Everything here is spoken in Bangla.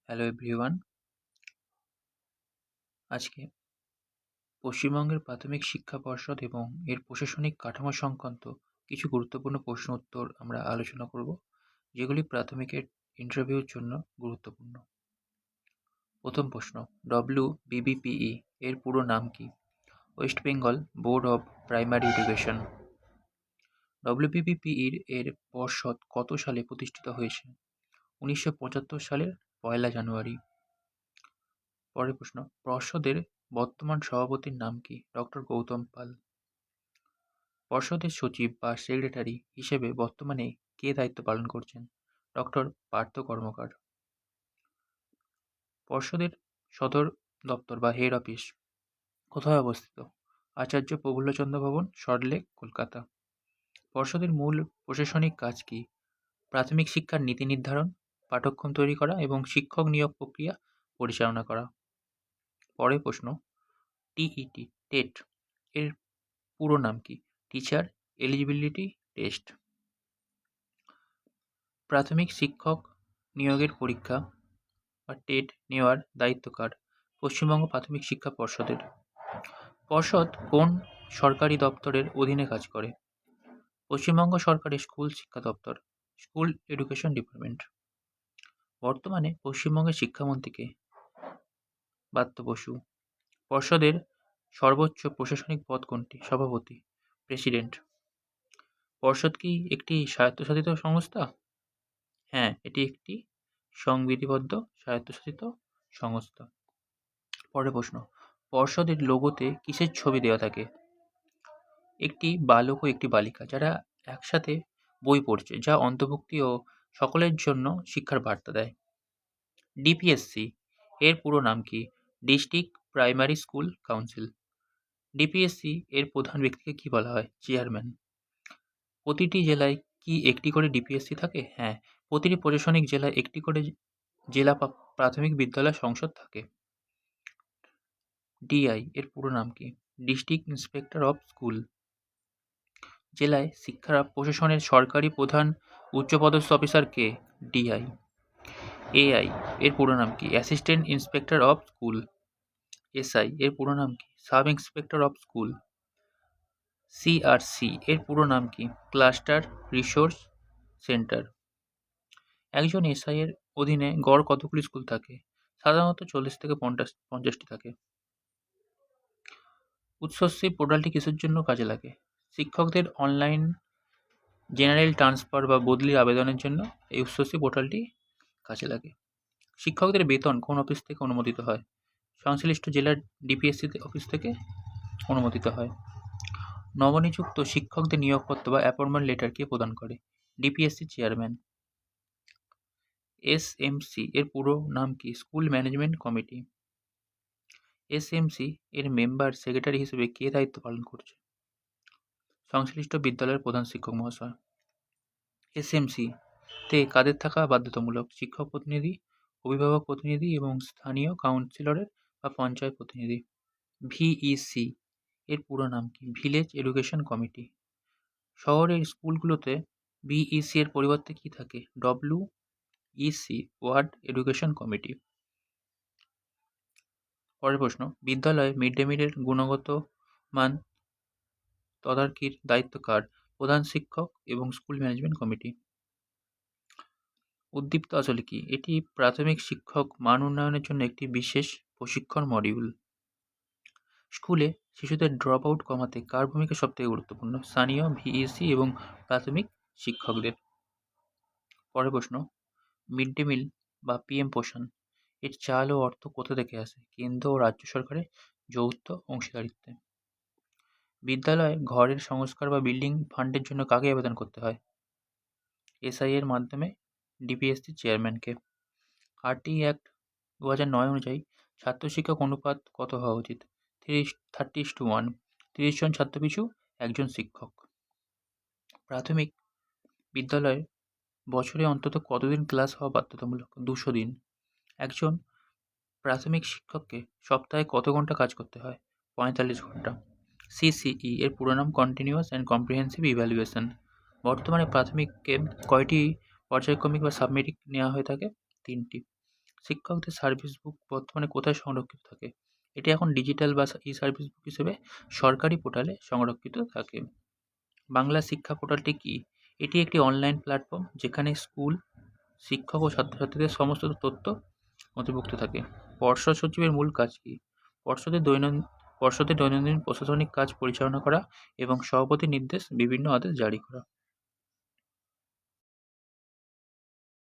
Hello everyone. আজকে পশ্চিমবঙ্গের প্রাথমিক শিক্ষা পর্ষদ এবং এর প্রশাসনিক কাঠামো সংক্রান্ত কিছু গুরুত্বপূর্ণ প্রশ্ন উত্তর আমরা আলোচনা করব, যেগুলি প্রাথমিকের ইন্টারভিউর জন্য গুরুত্বপূর্ণ। প্রথম প্রশ্ন, WBBPE এর পুরো নাম কি? West Bengal board of primary education. WBBPE এর পর্ষদ কত সালে প্রতিষ্ঠিত হয়েছে? 1975 সালের 1 জানুয়ারি। পরের প্রশ্ন, পর্ষদের বর্তমান সভাপতির নাম কি? ডক্টর গৌতম পাল। পর্ষদের সচিব বা সেক্রেটারি হিসেবে বর্তমানে কে দায়িত্ব পালন করছেন? ডক্টর পার্থ কর্মকার। পর্ষদের সদর দপ্তর বা হেড অফিস কোথায় অবস্থিত? আচার্য প্রফুল্লচন্দ্র ভবন, সল্টলেক, কলকাতা। পর্ষদের মূল প্রশাসনিক কাজ কি? প্রাথমিক শিক্ষার নীতি নির্ধারণ, পাঠ্যক্রম তৈরি করা এবং শিক্ষক নিয়োগ প্রক্রিয়া পরিচালনা করা। পরের প্রশ্ন, TET টেট এর পুরো নাম কি? Teacher eligibility test. প্রাথমিক শিক্ষক নিয়োগের পরীক্ষা বা টেট নেওয়ার দায়িত্ব কার? পশ্চিমবঙ্গ প্রাথমিক শিক্ষা পর্ষদের। পর্ষদ কোন সরকারি দপ্তরের অধীনে কাজ করে? পশ্চিমবঙ্গ সরকারের স্কুল শিক্ষা দপ্তর, স্কুল এডুকেশন ডিপার্টমেন্ট। বর্তমানে পশ্চিমবঙ্গের শিক্ষামন্ত্রী কে? ব্রাত্য বসু। পর্ষদের সর্বোচ্চ প্রশাসনিক পদ কোনটি? সভাপতি, প্রেসিডেন্ট। পর্ষদ কি একটি স্বায়ত্তশাসিত সংস্থা? হ্যাঁ, এটি একটি সংবিধিবদ্ধ স্বায়ত্তশাসিত সংস্থা। পরের প্রশ্ন, পর্ষদের লোগোতে কিসের ছবি দেওয়া থাকে? একটি বালক ও একটি বালিকা যারা একসাথে বই পড়ছে, যা অন্তর্ভুক্তি ও সকলের জন্য শিক্ষার বার্তা দেয়। ডিপিএসসি এর পুরো নাম কি? District primary school council. DPSC এর প্রধান ব্যক্তিকে কি বলা হয়? চেয়ারম্যান। প্রতিটি জেলায় কি একটি করে ডিপিএসসি থাকে? হ্যাঁ, প্রতিটি প্রশাসনিক জেলায় একটি করে জেলা প্রাথমিক বিদ্যালয় সংসদ থাকে। ডিআই এর পুরো নাম কি? District inspector of school. জেলায় শিক্ষা প্রশাসনের সরকারি প্রধান উচ্চপদস্থ অফিসার কে? ডিআই। এআই এর পুরো নাম কি? Assistant inspector of school. SI এর পুরো নাম কি? Sub inspector of school. CRC এর পুরো নাম কি? Cluster resource centre. একজন এসআই এর অধীনে গড় কতগুলি স্কুল থাকে? সাধারণত 40 থেকে 50টি থাকে। উচ্চশ্রী পোর্টালটি কিসের জন্য কাজে লাগে? শিক্ষকদের অনলাইন জেনারেল ট্রান্সফার বা বদলির আবেদনের জন্য এই উচ্চশ্রী পোর্টালটি কাজে লাগে। শিক্ষকদের বেতন কোন অফিস থেকে অনুমোদিত হয়? সংশ্লিষ্ট জেলার ডিপিএসসি অফিস থেকে অনুমোদিত হয়। নবনিযুক্ত শিক্ষকদের নিয়োগপত্র বা অ্যাপয়েন্টমেন্ট লেটার কে প্রদান করে? DPSC chairman. এসএমসি এর পুরো নাম কি? School management committee. এসএমসি এর মেম্বার সেক্রেটারি হিসেবে কে দায়িত্ব পালন করছে? সংশ্লিষ্ট বিদ্যালয়ের প্রধান শিক্ষক মহাশয়। এসএমসি তে কাদের থাকা বাধ্যতামূলক? শিক্ষক প্রতিনিধি, অভিভাবক প্রতিনিধি এবং স্থানীয় কাউন্সিলরের বা পঞ্চায়েত প্রতিনিধি। ভিইসি এর পুরো নাম কি? Village education committee. শহরের স্কুলগুলোতে ভিইসি এর পরিবর্তে কি থাকে? ডব্লিউইসি, ওয়ার্ড এডুকেশন কমিটি। পরের প্রশ্ন, বিদ্যালয়ে মিড ডে মিলের গুণগত মান তদারকির দায়িত্ব কার? প্রধান শিক্ষক এবং স্কুল ম্যানেজমেন্ট কমিটি। উদ্দীপ্ত আসলে কি? এটি প্রাথমিক শিক্ষক মান উন্নয়নের জন্য একটি বিশেষ প্রশিক্ষণ মডিউল। স্কুলে শিশুদের ড্রপ আউট কমাতে কার ভূমিকা সবথেকে গুরুত্বপূর্ণ? স্থানীয় ভিইসি এবং প্রাথমিক শিক্ষকদের। পরের প্রশ্ন, মিড ডে মিল বা পিএম পোষণ এর চাল ও অর্থ কোথা থেকে আসে? কেন্দ্র ও রাজ্য সরকারের যৌথ অংশীদারিত্বে। বিদ্যালয়ে ঘরের সংস্কার বা বিল্ডিং ফান্ডের জন্য কাকে আবেদন করতে হয়? এসআই এর মাধ্যমে ডিপিএসসি চেয়ারম্যানকে। আরটি অ্যাক্ট 2009 অনুযায়ী ছাত্র শিক্ষক অনুপাত কত হওয়া উচিত? 30:1। 30 জন ছাত্র পিছু একজন শিক্ষক। প্রাথমিক বিদ্যালয়ে বছরে অন্তত কতদিন ক্লাস হওয়া বাধ্যতামূলক? 200 দিন। একজন প্রাথমিক শিক্ষককে সপ্তাহে কত ঘন্টা কাজ করতে হয়? 45 ঘন্টা। সিসিই এর পুরো নাম কন্টিনিউয়াস অ্যান্ড কম্প্রিহেন্সিভ ইভ্যালুয়েশন। বর্তমানে প্রাথমিককে কয়টি পর্যায়ক্রমিক বা সাবমেট্রিক নেওয়া হয়ে থাকে? 3টি। শিক্ষকদের সার্ভিস বুক বর্তমানে কোথায় সংরক্ষিত থাকে? এটি এখন ডিজিটাল বা ই-সার্ভিস বুক হিসেবে সরকারি পোর্টালে সংরক্ষিত থাকে। বাংলা শিক্ষা পোর্টালটি কি? এটি একটি অনলাইন প্ল্যাটফর্ম যেখানে স্কুল, শিক্ষক ও ছাত্রছাত্রীদের সমস্ত তথ্য নথিভুক্ত থাকে। পর্ষদ সচিবের মূল কাজ কি? পর্ষদের দৈনন্দিন প্রশাসনিক কাজ পরিচালনা করা এবং সভাপতির নির্দেশ বিভিন্ন আদেশ জারি করা।